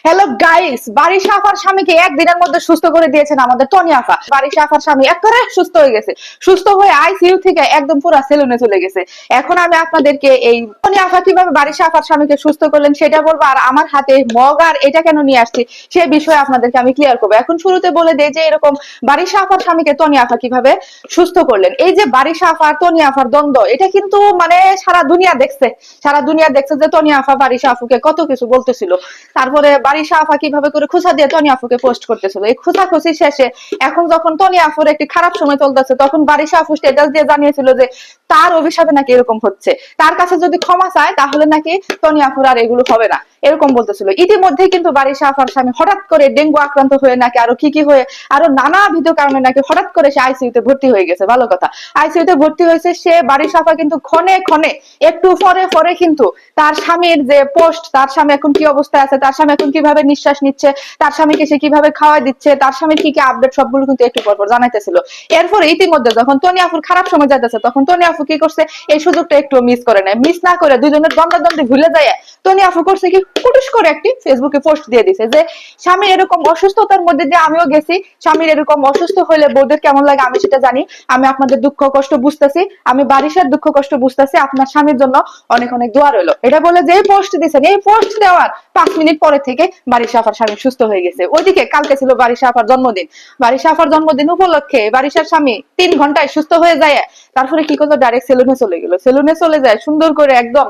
Hello guys, Barisha আফার স্বামীকে একদিনের মধ্যে সুস্থ করে দিয়েছেন আমাদের টনি আফা। বারিশা আফার স্বামী একেবারে সুস্থ হয়ে গেছে, সুস্থ হয়ে আইসিইউ থেকে একদম পুরো সেলুনে চলে গেছে। এখন আমি আপনাদেরকে এই টনি আফা কিভাবে বারিশা আফার স্বামীকে সুস্থ করলেন সেটা বলবো, আর আমার হাতে মগ আর এটা কেন নিয়ে আসছি সে বিষয়ে আপনাদেরকে আমি ক্লিয়ার করবো। এখন শুরুতে বলে দেই যে এরকম বারিশা আফার স্বামীকে টনি আফা কিভাবে সুস্থ করলেন। এই যে বারিশা আফা আর টনি আফার দ্বন্দ্ব, এটা কিন্তু মানে সারা দুনিয়া দেখছে, সারা দুনিয়া দেখছে যে টনি আফা বারিশা আফুকে কত কিছু বলতেছিল। তারপরে বারিশা আফা কিভাবে করে খোঁচা দিয়ে টনি আফুকে পোস্ট করতেছিল। এই খোঁচাখুচি শেষে এখন যখন টনি আফুর একটি খারাপ সময় চলতেছে, তখন বারিশা আফু স্ট্যাটাস দিয়ে জানিয়েছিল যে তার অভিশাপে নাকি এরকম হচ্ছে, তার কাছে যদি ক্ষমা চায় তাহলে নাকি টনি আফুর আর এগুলো হবে না, এরকম বলতেছিল। ইতিমধ্যে কিন্তু বারিশা আফার স্বামী হঠাৎ করে ডেঙ্গু আক্রান্ত হয়ে নাকি আরো কি হয়ে আরো নানাবিধ কারণে নাকি হঠাৎ করে সে আইসিইউতে ভর্তি হয়ে গেছে। ভালো কথা, আইসিইউতে ভর্তি হয়েছে সে। বারিশা আফা কিন্তু ক্ষণে ক্ষণে একটু পরে পরে কিন্তু তার স্বামীর যে পোস্ট, তার স্বামী এখন কি অবস্থায় আছে, তার স্বামী এখন কিভাবে নিঃশ্বাস নিচ্ছে, তার স্বামীকে সে কিভাবে খাওয়া দিচ্ছে, তার স্বামীর কি আপডেট, সবগুলো কিন্তু একটু পর পর জানাইতেছিল। এরপরে ইতিমধ্যে যখন টনি আফুর খারাপ সময় যাইতেছে, তখন টনি আফু কি করছে, এই সুযোগটা একটু মিস করে নেয়। মিস না করে দুজনের দ্বন্দ্বাদ্বন্দ্বে ভুলে যায় টনি আফু করছে কি, হুটুস করে একটি ফেসবুকে পোস্ট দিয়ে দিছে যে স্বামী এরকম অসুস্থতার মধ্যে দিয়ে আমিও গেছি, স্বামীর এরকম অসুস্থ হইলে বউদের কেমন লাগে আমি সেটা জানি, আমি আপনাদের দুঃখ কষ্ট বুঝতেছি, আমি বারিশার দুঃখ কষ্ট বুঝতেছি, আপনার স্বামীর জন্য অনেক অনেক দোয়া রইলো। এটা বলে যে পোস্ট দিয়েছেন, এই পোস্ট দেওয়ার 5 মিনিট পরে থেকে বারিশা আফার স্বামী সুস্থ হয়ে গেছে। ওইদিকে কালকে ছিল বারিশা আফার জন্মদিন, বারিশা আফার জন্মদিন উপলক্ষে বারিশার স্বামী 3 ঘন্টায় সুস্থ হয়ে যায়। তারপরে কি করলো, ডাইরেক্ট সেলুনে চলে গেল। সেলুনে চলে যায় সুন্দর করে একদম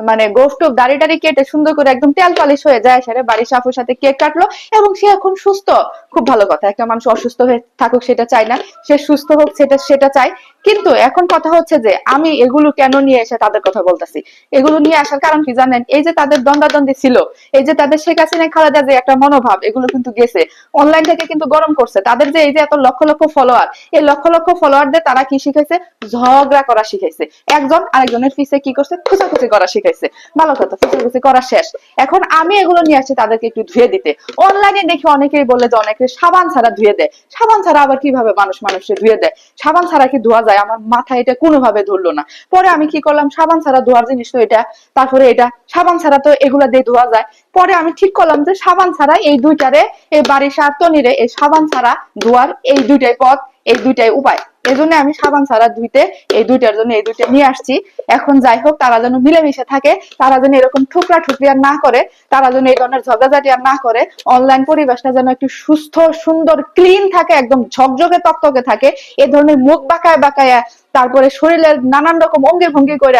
মানে গোফ টোপ দাড়ি টাড়ি কেটে সুন্দর করে একদম তেল পালিশ হয়ে যায় সেরে বারিশা আফুর সাথে কেক কাটলো এবং সে এখন সুস্থ। খুব ভালো কথা, একটা মানুষ অসুস্থ হয়ে থাকুক সেটা চাই না, সে সুস্থ হোক সেটা সেটা চাই। কিন্তু এখন কথা হচ্ছে যে আমি এগুলো কেন নিয়ে এসে তাদের কথা বলতেছি। এগুলো নিয়ে আসার কারণ কি জানেন, এই যে তাদের দ্বন্দ্বাদ্বন্দ্বী ছিল, এই যে তাদের শেখ হাসিনা খালেদা যে একটা মনোভাব, এগুলো কিন্তু গেছে অনলাইন থেকে কিন্তু গরম করছে। তাদের যে এই যে এত লক্ষ লক্ষ ফলোয়ার, এই লক্ষ লক্ষ ফলোয়ারদের তারা কি শিখাইছে, ঝগড়া করা শিখাইছে। একজন আরেকজনের পিছে কি করছে, খুচাখুচি করা শিখাইছে। ভালো কথা, খুচাখুচি করা শেষ। এখন আমি এগুলো নিয়ে আসছি তাদেরকে একটু ধুয়ে দিতে। অনলাইনে দেখি অনেকেই বলে যে অনেকে সাবান ছাড়া ধুয়ে দেয়। সাবান ছাড়া আবার কিভাবে মানুষকে ধুয়ে দেয়? সাবান ছাড়া কি ধোয়া যায়? আমার মাথায় এটা কোনোভাবে ধরলো না। পরে আমি কি করলাম, সাবান ছাড়া ধোয়ার জিনিস তো এটা, তারপরে এটা সাবান ছাড়া তো এগুলা দিয়ে ধোয়া যায়। পরে আমি ঠিক করলাম যে সাবান ছাড়া এই দুইটারে, এই বারিশা আর টনিরে এই সাবান ছাড়া ধোয়ার এই দুইটাই পথ, এই দুইটাই উপায়। এই জন্য আমি সাবান ছাড়া ধুইতে এই দুইটার জন্য এই দুইটা নিয়ে আসছি। এখন যাই হোক, তারা যেন মিলেমিশে থাকে, তারা যেন এরকম ঠুকরা ঠুকরি আর না করে, তারা যেন এই ধরনের ঝগড়াঝাটি আর না করে, অনলাইন পরিবেশটা যেন একটু সুস্থ সুন্দর ক্লিন থাকে, একদম ঝকঝকে তকতকে থাকে। এই ধরনের মুখ বাঁকায় বাঁকায়া, তারপরে শরীরের নানান রকম অঙ্গি ভঙ্গি করে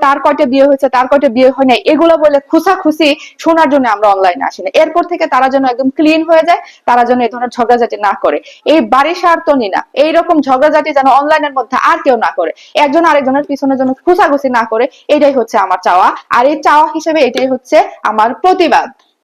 তার কয়টা বিয়ে হয়েছে, তার কয়টা বিয়ে হয় নাই, এগুলো বলে খুশাখুশি শোনার জন্য আমরা অনলাইনে আসি না। এরপর থেকে তারা যেন একদম ক্লিন হয়ে যায়, তারা যেন এই ধরনের ঝগড়াঝাটি না করে। এই বারিশা আর টনি না, এইরকম ঝগড়াঝাটি যেন অনলাইনের মধ্যে আর কেউ না করে, একজন আরেকজনের পিছনে যেন খুশাখুশি না করে, এটাই হচ্ছে আমার চাওয়া। আর এই চাওয়া হিসেবে এটাই হচ্ছে আমার প্রতিবাদ।